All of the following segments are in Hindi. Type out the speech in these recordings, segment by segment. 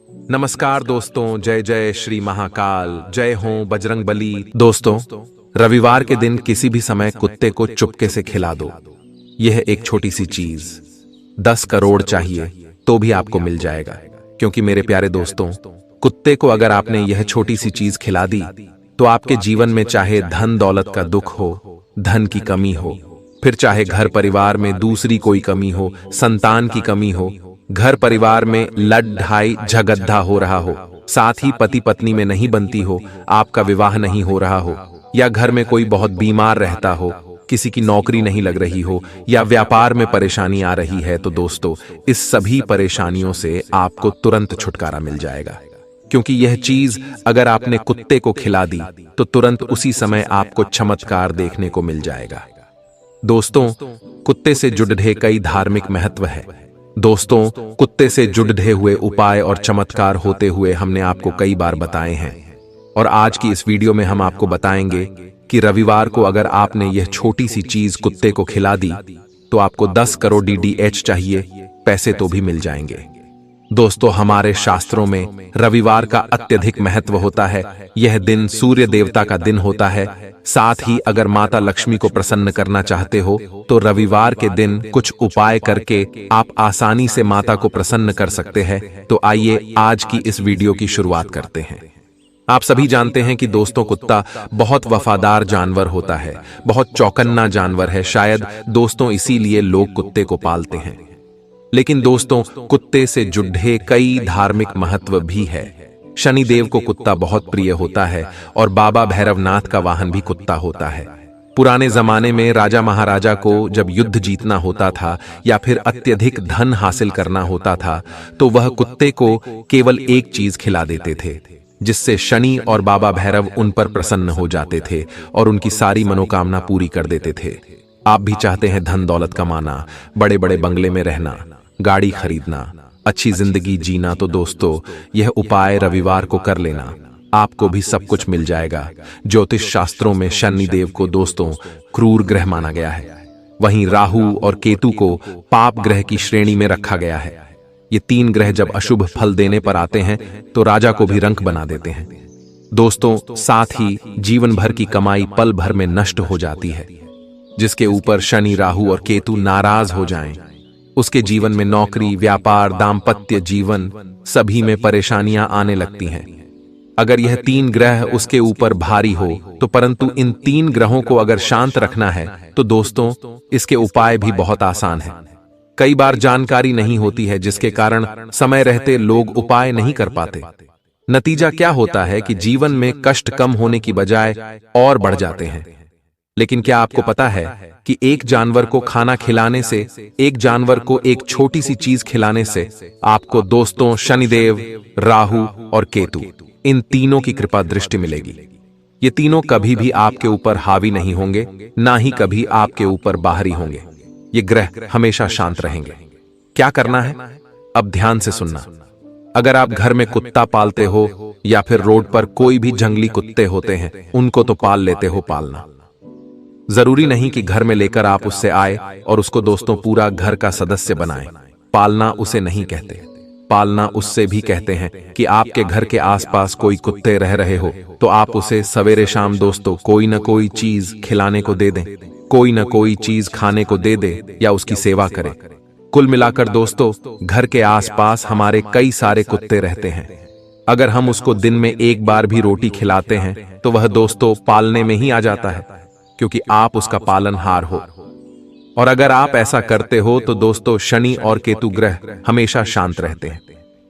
नमस्कार दोस्तों, जय जय श्री महाकाल, जय हो बजरंगबली। दोस्तों, रविवार के दिन किसी भी समय कुत्ते को चुपके से खिला दो। यह एक छोटी सी चीज 10 करोड़ चाहिए तो भी आपको मिल जाएगा। क्योंकि मेरे प्यारे दोस्तों, कुत्ते को अगर आपने यह छोटी सी चीज खिला दी तो आपके जीवन में चाहे धन दौलत का दुख हो, धन की कमी हो, फिर चाहे घर परिवार में दूसरी कोई कमी हो, संतान की कमी हो, घर परिवार में लड़-ढाई झगड़ा हो रहा हो, साथ ही पति पत्नी में नहीं बनती हो, आपका विवाह नहीं हो रहा हो, या घर में कोई बहुत बीमार रहता हो, किसी की नौकरी नहीं लग रही हो, या व्यापार में परेशानी आ रही है, तो दोस्तों इस सभी परेशानियों से आपको तुरंत छुटकारा मिल जाएगा। क्योंकि यह चीज अगर आपने कुत्ते को खिला दी तो तुरंत उसी समय आपको चमत्कार देखने को मिल जाएगा। दोस्तों, कुत्ते से जुड़े कई धार्मिक महत्व है। दोस्तों, कुत्ते से जुड़े हुए उपाय और चमत्कार होते हुए हमने आपको कई बार बताए हैं, और आज की इस वीडियो में हम आपको बताएंगे कि रविवार को अगर आपने यह छोटी सी चीज कुत्ते को खिला दी तो आपको 10 करोड़ DDH चाहिए पैसे तो भी मिल जाएंगे। दोस्तों, हमारे शास्त्रों में रविवार का अत्यधिक महत्व होता है। यह दिन सूर्य देवता का दिन होता है। साथ ही अगर माता लक्ष्मी को प्रसन्न करना चाहते हो तो रविवार के दिन कुछ उपाय करके आप आसानी से माता को प्रसन्न कर सकते हैं। तो आइए आज की इस वीडियो की शुरुआत करते हैं। आप सभी जानते हैं कि दोस्तों कुत्ता बहुत वफादार जानवर होता है, बहुत चौकन्ना जानवर है। शायद दोस्तों इसीलिए लोग कुत्ते को पालते हैं। लेकिन दोस्तों, कुत्ते से जुड़े कई धार्मिक महत्व भी है। शनिदेव को कुत्ता बहुत प्रिय होता है और बाबा भैरवनाथ का वाहन भी कुत्ता होता है। पुराने जमाने में राजा महाराजा को जब युद्ध जीतना होता था या फिर अत्यधिक धन हासिल करना होता था तो वह कुत्ते को केवल एक चीज खिला देते थे, जिससे शनि और बाबा भैरव उन पर प्रसन्न हो जाते थे और उनकी सारी मनोकामना पूरी कर देते थे। आप भी चाहते हैं धन दौलत कमाना, बड़े बड़े बंगले में रहना, गाड़ी खरीदना, अच्छी जिंदगी जीना, तो दोस्तों यह उपाय रविवार को कर लेना, आपको भी सब कुछ मिल जाएगा। ज्योतिष शास्त्रों में शनिदेव को दोस्तों क्रूर ग्रह माना गया है। वहीं राहु और केतु को पाप ग्रह की श्रेणी में रखा गया है। ये 3 ग्रह जब अशुभ फल देने पर आते हैं तो राजा को भी रंक बना देते हैं। दोस्तों, साथ ही जीवन भर की कमाई पल भर में नष्ट हो जाती है। जिसके ऊपर शनि, राहु और केतु नाराज हो जाएं, उसके जीवन में नौकरी, व्यापार, दाम्पत्य जीवन सभी में परेशानियां आने लगती हैं। अगर यह 3 ग्रह उसके ऊपर भारी हो तो परंतु इन 3 ग्रहों को अगर शांत रखना है तो दोस्तों इसके उपाय भी बहुत आसान है। कई बार जानकारी नहीं होती है, जिसके कारण समय रहते लोग उपाय नहीं कर पाते। नतीजा क्या होता है कि जीवन में कष्ट कम होने की बजाय और बढ़ जाते हैं। लेकिन क्या आपको पता है कि एक जानवर को खाना खिलाने से, एक जानवर को एक छोटी सी चीज खिलाने से आपको दोस्तों शनिदेव, राहु और केतु इन तीनों की कृपा दृष्टि मिलेगी। ये तीनों कभी भी आपके ऊपर हावी नहीं होंगे, ना ही कभी आपके ऊपर बाहरी होंगे। ये ग्रह हमेशा शांत रहेंगे। क्या करना है, अब ध्यान से सुनना। अगर आप घर में कुत्ता पालते हो या फिर रोड पर कोई भी जंगली कुत्ते होते हैं, उनको तो पाल लेते हो, पालना जरूरी नहीं कि घर में लेकर आप उससे आए और उसको दोस्तों पूरा घर का सदस्य बनाएं। पालना उसे नहीं कहते, पालना उससे भी कहते हैं कि आपके घर के आसपास कोई कुत्ते रह रहे हो तो आप उसे सवेरे शाम दोस्तों कोई न कोई चीज खिलाने को दे दें, कोई न कोई चीज खाने को दे दे या उसकी सेवा करें। कुल मिलाकर दोस्तों घर के आसपास हमारे कई सारे कुत्ते रहते हैं। अगर हम उसको दिन में एक बार भी रोटी खिलाते हैं तो वह दोस्तों पालने में ही आ जाता है, क्योंकि आप उसका पालनहार हो। और अगर आप ऐसा करते हो तो दोस्तों शनि और केतु ग्रह हमेशा शांत रहते हैं।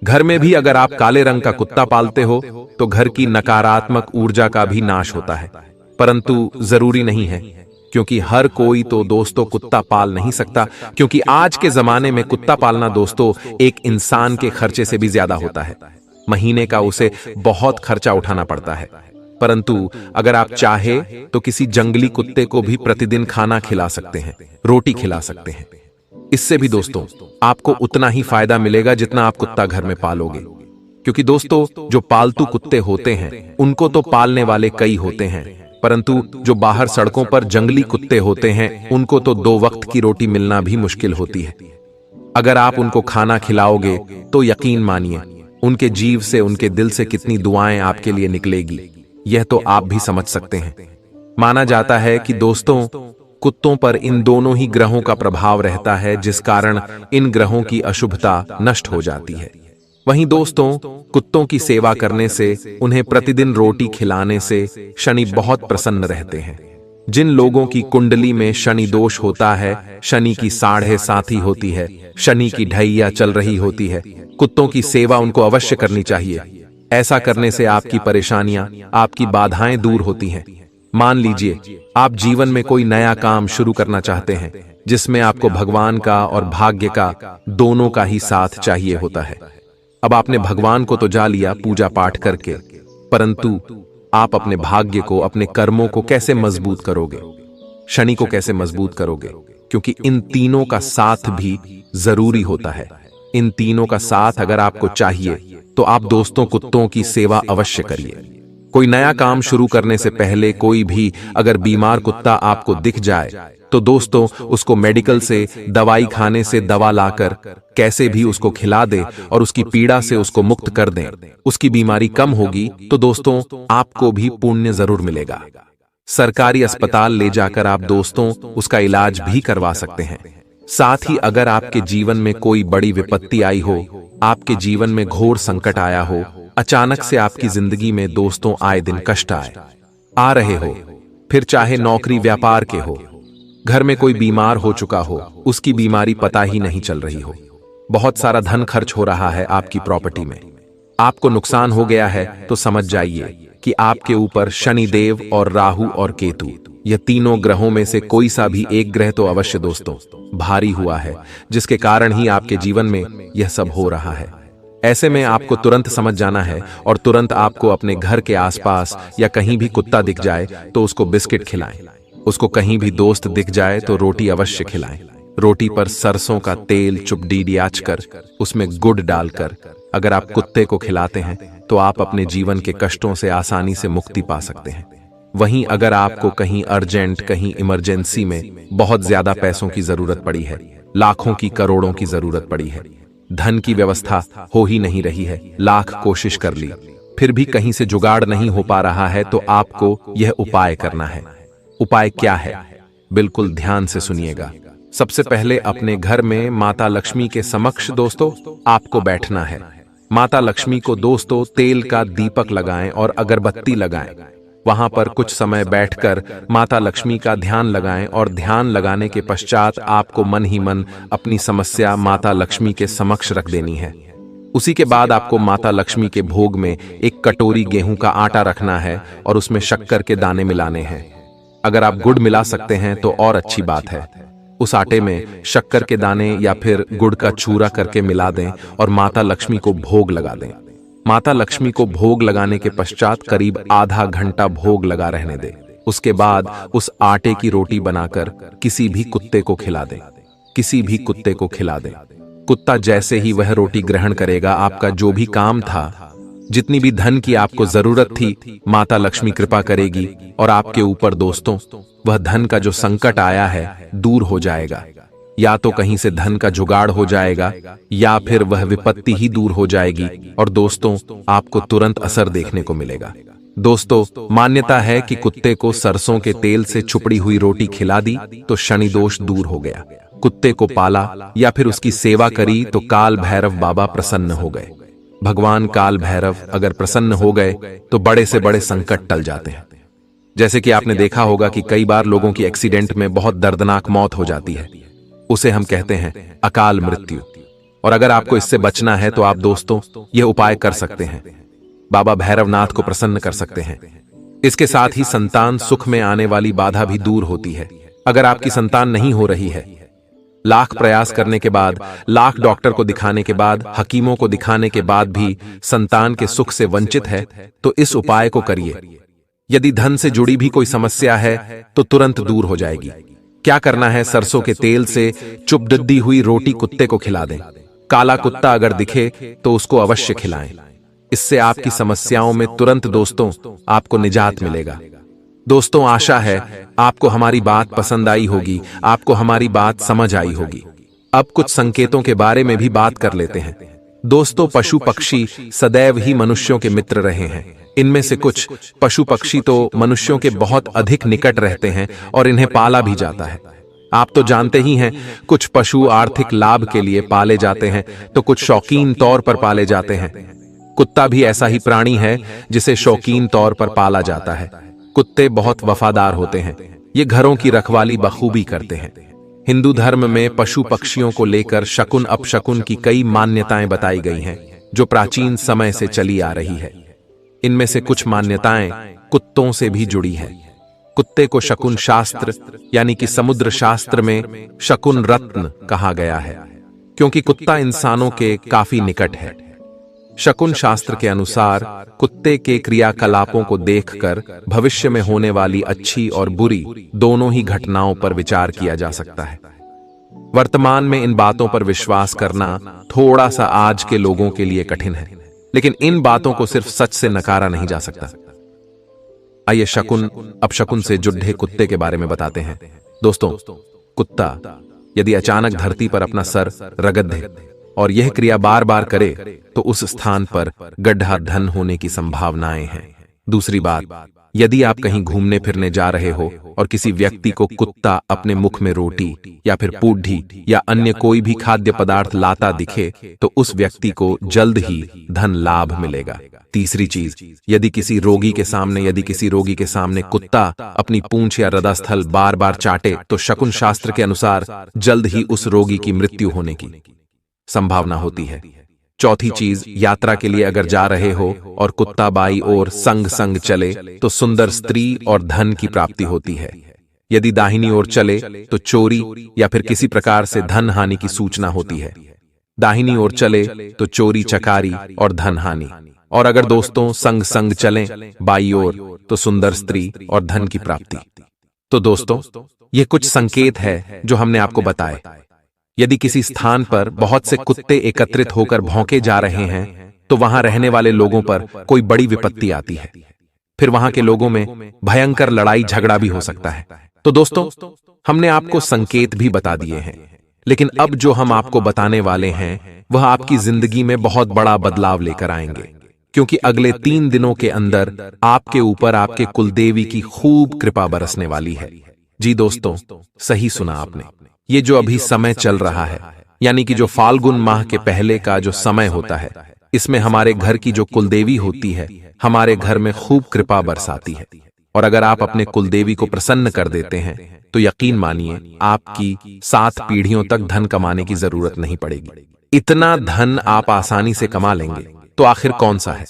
घर में भी अगर आप काले रंग का कुत्ता पालते हो तो घर की नकारात्मक ऊर्जा का भी नाश होता है। परंतु जरूरी नहीं है, क्योंकि हर कोई तो दोस्तों कुत्ता पाल नहीं सकता, क्योंकि आज के जमाने में कुत्ता पालना दोस्तों एक इंसान के खर्चे से भी ज्यादा होता है। महीने का उसे बहुत खर्चा उठाना पड़ता है। परंतु अगर आप चाहे तो किसी जंगली कुत्ते को भी प्रतिदिन खाना खिला सकते हैं, रोटी खिला सकते हैं। इससे भी दोस्तों आपको उतना ही फायदा मिलेगा जितना आप कुत्ता घर में पालोगे। क्योंकि दोस्तों जो पालतू कुत्ते होते हैं उनको तो पालने वाले कई होते हैं, परंतु जो बाहर सड़कों पर जंगली कुत्ते होते हैं उनको तो 2 वक्त की रोटी मिलना भी मुश्किल होती है। अगर आप उनको खाना खिलाओगे तो यकीन मानिए उनके जीव से, उनके दिल से कितनी दुआएं आपके लिए निकलेगी, यह तो आप भी समझ सकते हैं। माना जाता है कि दोस्तों, कुत्तों पर इन दोनों ही ग्रहों का प्रभाव रहता है, जिस कारण इन ग्रहों की अशुभता नष्ट हो जाती है। वहीं दोस्तों, कुत्तों की सेवा करने से, उन्हें प्रतिदिन रोटी खिलाने से शनि बहुत प्रसन्न रहते हैं। जिन लोगों की कुंडली में शनि दोष होता है, शनि की 7.5 होती है, शनि की ढैया चल रही होती है, कुत्तों की सेवा उनको अवश्य करनी चाहिए। ऐसा करने से आपकी परेशानियां, आपकी बाधाएं दूर होती हैं। मान लीजिए आप जीवन में कोई नया काम शुरू करना चाहते हैं, जिसमें आपको भगवान का और भाग्य का दोनों का ही साथ चाहिए होता है। अब आपने भगवान को तो जा लिया पूजा पाठ करके, परंतु आप अपने भाग्य को, अपने कर्मों को कैसे मजबूत करोगे? शनि को कैसे मजबूत करोगे? क्योंकि इन तीनों का साथ भी जरूरी होता है। इन तीनों का साथ अगर आपको चाहिए तो आप दोस्तों कुत्तों की सेवा अवश्य करिए। कोई नया काम शुरू करने से पहले कोई भी अगर बीमार कुत्ता आपको दिख जाए तो दोस्तों उसको मेडिकल से, दवाई खाने से दवा लाकर कैसे भी उसको खिला दे और उसकी पीड़ा से उसको मुक्त कर दें। उसकी बीमारी कम होगी तो दोस्तों आपको भी पुण्य जरूर मिलेगा। सरकारी अस्पताल ले जाकर आप दोस्तों उसका इलाज भी करवा सकते हैं। साथ ही अगर आपके जीवन में कोई बड़ी विपत्ति आई हो, आपके जीवन में घोर संकट आया हो, अचानक से आपकी जिंदगी में दोस्तों आए दिन कष्ट आ रहे हो, फिर चाहे नौकरी व्यापार के हो, घर में कोई बीमार हो चुका हो, उसकी बीमारी पता ही नहीं चल रही हो, बहुत सारा धन खर्च हो रहा है आपकी प्रॉपर्टी में, आपको नुकसान हो गया है, तो समझ जाइए कि आपके ऊपर शनि देव और राहु और केतु, यह तीनों ग्रहों में से कोई सा भी एक ग्रह तो अवश्य दोस्तों भारी हुआ है, जिसके कारण ही आपके जीवन में यह सब हो रहा है। ऐसे में आपको तुरंत समझ जाना है और तुरंत आपको अपने घर के आसपास या कहीं भी कुत्ता दिख जाए तो उसको बिस्किट खिलाएं। उसको कहीं भी दोस्त दिख जाए तो रोटी अवश्य खिलाएं। रोटी पर सरसों का तेल चुपडीडियाच कर उसमें गुड़ डालकर अगर आप कुत्ते को खिलाते हैं तो आप अपने जीवन के कष्टों से आसानी से मुक्ति पा सकते हैं। वहीं अगर आपको कहीं अर्जेंट, कहीं इमरजेंसी में बहुत ज्यादा पैसों की जरूरत पड़ी है, लाखों की, करोड़ों की जरूरत पड़ी है, धन की व्यवस्था हो ही नहीं रही है, लाख कोशिश कर ली, फिर भी कहीं से जुगाड़ नहीं हो पा रहा है, तो आपको यह उपाय करना है। उपाय क्या है? बिल्कुल ध्यान से सुनिएगा। सबसे पहले अपने घर में माता लक्ष्मी के समक्ष दोस्तों आपको बैठना है। माता लक्ष्मी को दोस्तों तेल का दीपक लगाएं और अगरबत्ती लगाएं। वहां पर कुछ समय बैठकर माता लक्ष्मी का ध्यान लगाएं और ध्यान लगाने के पश्चात आपको मन ही मन अपनी समस्या माता लक्ष्मी के समक्ष रख देनी है। उसी के बाद आपको माता लक्ष्मी के भोग में एक कटोरी गेहूं का आटा रखना है और उसमें शक्कर के दाने मिलाने हैं। अगर आप गुड़ मिला सकते हैं तो और अच्छी बात है। उस आटे में शक्कर के दाने या फिर गुड़ का चूरा करके मिला दें और माता लक्ष्मी को भोग लगा दें। माता लक्ष्मी को भोग लगाने के पश्चात करीब आधा घंटा भोग लगा रहने दें। उसके बाद उस आटे की रोटी बनाकर किसी भी कुत्ते को खिला दें। किसी भी कुत्ते को खिला दें। कुत्ता जैसे ही वह रोटी ग्रहण करेगा, आपका जो भी काम था, जितनी भी धन की आपको जरूरत थी, माता लक्ष्मी कृपा करेगी और आपके ऊपर दोस्तों वह धन का जो संकट आया है दूर हो जाएगा। या तो कहीं से धन का जुगाड़ हो जाएगा या फिर वह विपत्ति ही दूर हो जाएगी और दोस्तों आपको तुरंत असर देखने को मिलेगा। दोस्तों मान्यता है कि कुत्ते को सरसों के तेल से छुपड़ी हुई रोटी खिला दी तो शनि दोष दूर हो गया। कुत्ते को पाला या फिर उसकी सेवा करी तो काल भैरव बाबा प्रसन्न हो गए। भगवान काल भैरव अगर प्रसन्न हो गए तो बड़े से बड़े संकट टल जाते हैं। जैसे कि आपने देखा होगा कि कई बार लोगों की एक्सीडेंट में बहुत दर्दनाक मौत हो जाती है, उसे हम कहते हैं अकाल मृत्यु। और अगर आपको इससे बचना है तो आप दोस्तों यह उपाय कर सकते हैं, बाबा भैरवनाथ को प्रसन्न कर सकते हैं। इसके साथ ही संतान सुख में आने वाली बाधा भी दूर होती है। अगर आपकी संतान नहीं हो रही है, लाख प्रयास करने के बाद, लाख डॉक्टर को दिखाने के बाद, हकीमों को दिखाने के बाद भी संतान के सुख से वंचित है, तो इस उपाय को करिए। यदि धन से जुड़ी भी कोई समस्या है तो तुरंत दूर हो जाएगी। क्या करना है? सरसों के तेल से चुपडुद्दी हुई रोटी कुत्ते को खिला दें। काला कुत्ता अगर दिखे तो उसको अवश्य खिलाएं। इससे आपकी समस्याओं में तुरंत दोस्तों आपको निजात मिलेगा। दोस्तों आशा है आपको हमारी बात पसंद आई होगी, आपको हमारी बात समझ आई होगी। अब कुछ संकेतों के बारे में भी बात कर लेते हैं। दोस्तों, पशु पक्षी सदैव ही मनुष्यों के मित्र रहे हैं। इनमें से कुछ पशु पक्षी तो मनुष्यों के बहुत अधिक निकट रहते हैं और इन्हें पाला भी जाता है। आप तो जानते ही हैं, कुछ पशु आर्थिक लाभ के लिए पाले जाते हैं तो कुछ शौकीन तौर पर पाले जाते हैं। कुत्ता भी ऐसा ही प्राणी है जिसे शौकीन तौर पर पाला जाता है। कुत्ते बहुत वफादार होते हैं। ये घरों की रखवाली बखूबी करते हैं। हिंदू धर्म में पशु पक्षियों को लेकर शकुन अपशकुन की कई मान्यताएं बताई गई हैं, जो प्राचीन समय से चली आ रही है। इनमें से कुछ मान्यताएं कुत्तों से भी जुड़ी हैं। कुत्ते को शकुन शास्त्र यानी कि समुद्र शास्त्र में शकुन रत्न कहा गया है, क्योंकि कुत्ता इंसानों के काफी निकट है। शकुन शास्त्र के अनुसार कुत्ते के क्रियाकलापों को देखकर भविष्य में होने वाली अच्छी और बुरी दोनों ही घटनाओं पर विचार किया जा सकता है। वर्तमान में इन बातों पर विश्वास करना थोड़ा सा आज के लोगों के लिए कठिन है, लेकिन इन बातों को सिर्फ सच से नकारा नहीं जा सकता। आइए शकुन अपशकुन से जुड़े कुत्ते के बारे में बताते हैं। दोस्तों, कुत्ता यदि अचानक धरती पर अपना सर रगड़ दे और यह क्रिया बार बार करे तो उस स्थान पर गड्ढा धन होने की संभावनाएं हैं। दूसरी बात, यदि आप कहीं घूमने फिरने जा रहे हो और किसी व्यक्ति को कुत्ता अपने मुख में रोटी या फिर पूढ़ी या अन्य कोई भी खाद्य पदार्थ लाता दिखे तो उस व्यक्ति को जल्द ही धन लाभ मिलेगा। तीसरी चीज, यदि किसी रोगी के सामने कुत्ता अपनी पूंछ या हृदयस्थल बार बार चाटे तो शकुन शास्त्र के अनुसार जल्द ही उस रोगी की मृत्यु होने की संभावना होती है। चौथी चीज, यात्रा के लिए अगर जा रहे हो और कुत्ता बाई ओर संग संग चले तो सुंदर स्त्री और धन की प्राप्ति होती है। यदि दाहिनी ओर चले तो चोरी या फिर किसी प्रकार से धन हानि की सूचना होती है। दाहिनी ओर चले तो चोरी चकारी और धन हानि, और अगर दोस्तों संग संग चलें बाई ओर तो सुंदर स्त्री और धन की प्राप्ति। तो दोस्तों, ये कुछ संकेत है जो हमने आपको बताए। यदि किसी स्थान पर बहुत से कुत्ते एकत्रित होकर भौंके जा रहे हैं तो वहां रहने वाले लोगों पर कोई बड़ी विपत्ति आती है। फिर वहां के लोगों में भयंकर लड़ाई झगड़ा भी हो सकता है। तो दोस्तों, हमने आपको संकेत भी बता दिए हैं, लेकिन अब जो हम आपको बताने वाले हैं वह आपकी जिंदगी में बहुत बड़ा बदलाव लेकर आएंगे, क्योंकि अगले 3 दिनों के अंदर आपके ऊपर आपके कुलदेवी की खूब कृपा बरसने वाली है। जी दोस्तों, सही सुना आपने। ये जो अभी समय चल रहा है, यानी कि जो फाल्गुन माह के पहले का जो समय होता है, इसमें हमारे घर की जो कुलदेवी होती है हमारे घर में खूब कृपा बरसाती है। और अगर आप अपने कुलदेवी को प्रसन्न कर देते हैं तो यकीन मानिए आपकी 7 पीढ़ियों तक धन कमाने की जरूरत नहीं पड़ेगी। इतना धन आप आसानी से कमा लेंगे। तो आखिर कौन सा है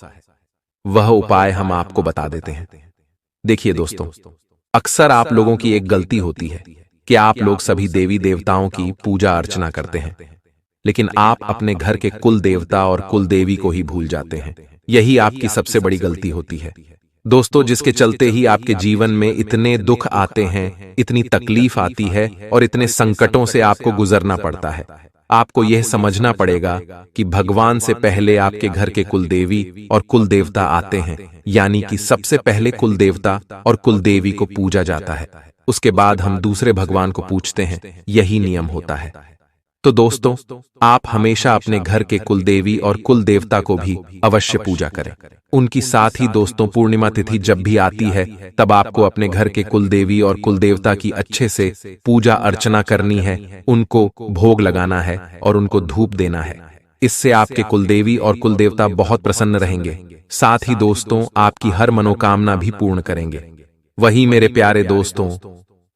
वह उपाय, हम आपको बता देते हैं। देखिए दोस्तों, अक्सर आप लोगों की एक गलती होती है कि आप लोग सभी देवी देवताओं की पूजा अर्चना करते हैं, लेकिन आप अपने घर के कुल देवता और कुल देवी को ही भूल जाते हैं। यही आपकी सबसे बड़ी गलती होती है दोस्तों, जिसके चलते ही आपके जीवन में इतने दुख आते हैं, इतनी तकलीफ आती है और इतने संकटों से आपको गुजरना पड़ता है। आपको यह समझना पड़ेगा कि भगवान से पहले आपके घर के कुल देवी और कुल देवता आते हैं, यानी कि सबसे पहले कुल देवता और कुल देवी को पूजा जाता है, उसके बाद हम दूसरे भगवान को पूजते हैं। यही नियम होता है। तो दोस्तों, आप हमेशा अपने घर के कुलदेवी और कुल देवता को भी अवश्य पूजा करें। उनकी साथ ही दोस्तों, पूर्णिमा तिथि जब भी आती है तब आपको अपने घर के कुलदेवी और कुल देवता की अच्छे से पूजा अर्चना करनी है, उनको भोग लगाना है और उनको धूप देना है। इससे आपके कुलदेवी और कुल देवता बहुत प्रसन्न रहेंगे। साथ ही दोस्तों, आपकी हर मनोकामना भी पूर्ण करेंगे। वही मेरे प्यारे दोस्तों,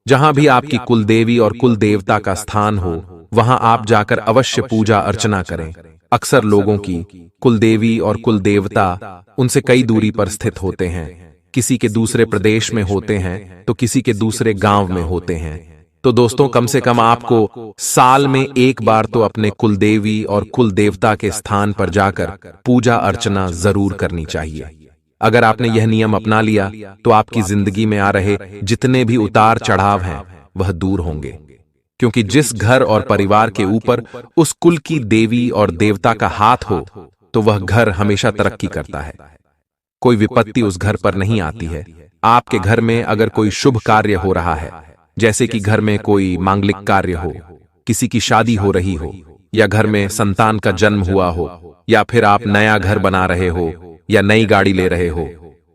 जहां भी आपकी कुलदेवी और कुल देवता का स्थान हो वहां आप जाकर अवश्य पूजा अर्चना करें। अक्सर लोगों की कुलदेवी और कुल देवता उनसे कई दूरी पर स्थित होते हैं, किसी के दूसरे प्रदेश में होते हैं तो किसी के दूसरे गांव में होते हैं। तो दोस्तों, कम से कम आपको साल में एक बार तो अपने कुलदेवी और कुल देवता के स्थान पर जाकर पूजा अर्चना जरूर करनी चाहिए। अगर आपने यह नियम अपना लिया तो आपकी जिंदगी में आ रहे जितने भी उतार चढ़ाव हैं वह दूर होंगे, क्योंकि जिस घर और परिवार के ऊपर उस कुल की देवी और देवता का हाथ हो तो वह घर हमेशा तरक्की करता है। कोई विपत्ति उस घर पर नहीं आती है। आपके घर में अगर कोई शुभ कार्य हो रहा है, जैसे कि घर में कोई मांगलिक कार्य हो, किसी की शादी हो रही हो या घर में संतान का जन्म हुआ हो, या फिर आप नया घर बना रहे हो या नई गाड़ी ले रहे हो,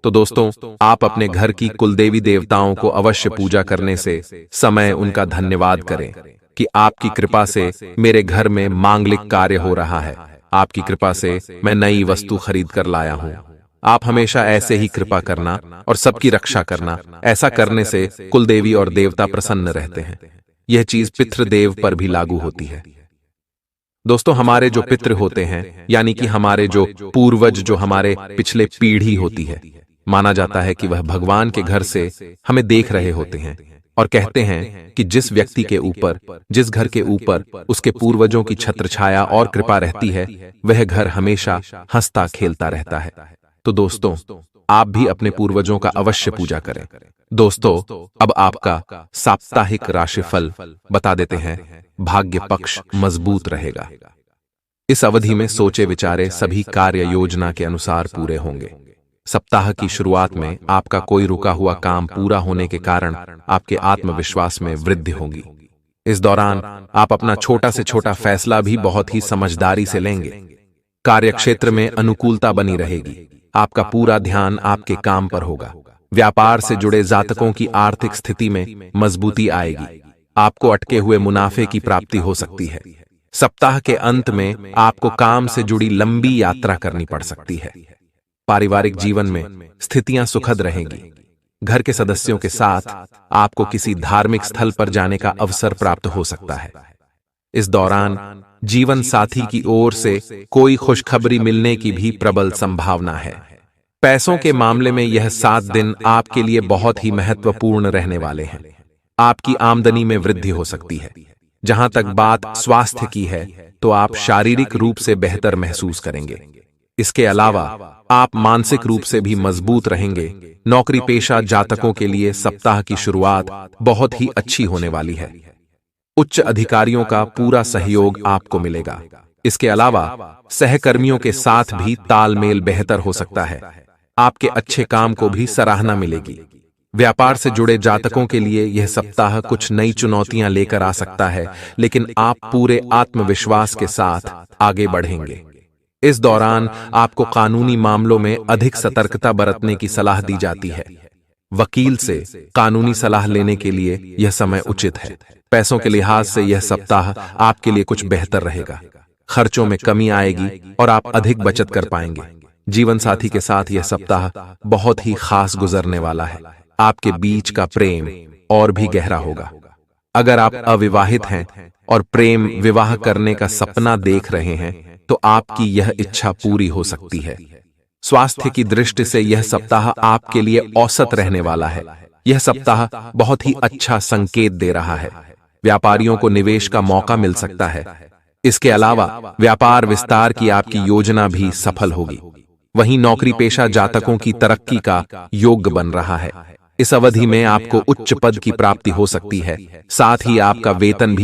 तो दोस्तों आप अपने घर की कुलदेवी देवताओं को अवश्य पूजा करने से समय उनका धन्यवाद करें कि आपकी कृपा से मेरे घर में मांगलिक कार्य हो रहा है, आपकी कृपा से मैं नई वस्तु खरीद कर लाया हूं। आप हमेशा ऐसे ही कृपा करना और सबकी रक्षा करना। ऐसा करने से कुलदेवी और देवता प्रसन्न रहते हैं। यह चीज पितृदेव पर भी लागू होती है। दोस्तों हमारे जो पितृ होते हैं, यानी कि हमारे जो पूर्वज, जो हमारे पिछले पीढ़ी होती है, माना जाता है कि वह भगवान के घर से हमें देख रहे होते हैं और कहते हैं कि जिस व्यक्ति के ऊपर, जिस घर के ऊपर उसके पूर्वजों की छत्र छाया और कृपा रहती है, वह घर हमेशा हंसता खेलता रहता है। तो दोस्तों आप भी अपने पूर्वजों का अवश्य पूजा करें। दोस्तों अब आपका साप्ताहिक राशिफल बता देते हैं। भाग्य पक्ष मजबूत रहेगा। इस अवधि में सोचे विचारे सभी कार्य योजना के अनुसार पूरे होंगे। सप्ताह की शुरुआत में आपका कोई रुका हुआ काम पूरा होने के कारण आपके आत्मविश्वास में वृद्धि होगी। इस दौरान आप अपना छोटा से छोटा फैसला भी बहुत ही समझदारी से लेंगे। कार्यक्षेत्र में अनुकूलता बनी रहेगी। आपका पूरा ध्यान आपके काम पर होगा। व्यापार से जुड़े जातकों की आर्थिक स्थिति में मजबूती आएगी। आपको अटके हुए मुनाफे की प्राप्ति हो सकती है। सप्ताह के अंत में आपको काम से जुड़ी लंबी यात्रा करनी पड़ सकती है। पारिवारिक जीवन में स्थितियां सुखद रहेंगी। घर के सदस्यों के साथ आपको किसी धार्मिक स्थल पर जाने का अवसर प्राप्त हो सकता है। इस दौरान जीवन साथी की ओर से कोई खुशखबरी मिलने की भी प्रबल संभावना है। पैसों के मामले में यह 7 दिन आपके लिए बहुत ही महत्वपूर्ण रहने वाले हैं। आपकी आमदनी में वृद्धि हो सकती है। जहां तक बात स्वास्थ्य की है, तो आप शारीरिक रूप से बेहतर महसूस करेंगे। इसके अलावा आप मानसिक रूप से भी मजबूत रहेंगे। नौकरी पेशा जातकों के लिए सप्ताह की शुरुआत बहुत ही अच्छी होने वाली है। उच्च अधिकारियों का पूरा सहयोग आपको मिलेगा। इसके अलावा सहकर्मियों के साथ भी तालमेल बेहतर हो सकता है। आपके अच्छे काम को भी सराहना मिलेगी। व्यापार से जुड़े जातकों के लिए यह सप्ताह कुछ नई चुनौतियां लेकर आ सकता है, लेकिन आप पूरे आत्मविश्वास के साथ आगे बढ़ेंगे। इस दौरान आपको कानूनी मामलों में अधिक सतर्कता बरतने की सलाह दी जाती है। वकील से कानूनी सलाह लेने के लिए यह समय उचित है। पैसों के लिहाज से यह सप्ताह आपके लिए कुछ बेहतर रहेगा। खर्चों में कमी आएगी और आप अधिक बचत कर पाएंगे। जीवन साथी के साथ यह सप्ताह बहुत ही खास गुजरने वाला है। आपके बीच का प्रेम और भी गहरा होगा। अगर आप अविवाहित हैं और प्रेम विवाह करने का सपना देख रहे हैं, तो आपकी यह इच्छा पूरी हो सकती है। स्वास्थ्य की दृष्टि से यह सप्ताह आपके लिए औसत रहने वाला है। यह सप्ताह बहुत ही अच्छा संकेत दे रहा है। व्यापारियों को निवेश का मौका मिल सकता है। इसके अलावा व्यापार विस्तार की आपकी योजना भी सफल होगी। वहीं नौकरी पेशा जातकों की तरक्की का योग बन रहा है। इस अवधि में आपको उच्च पद की प्राप्ति हो सकती है। साथ ही आपका वेतन भी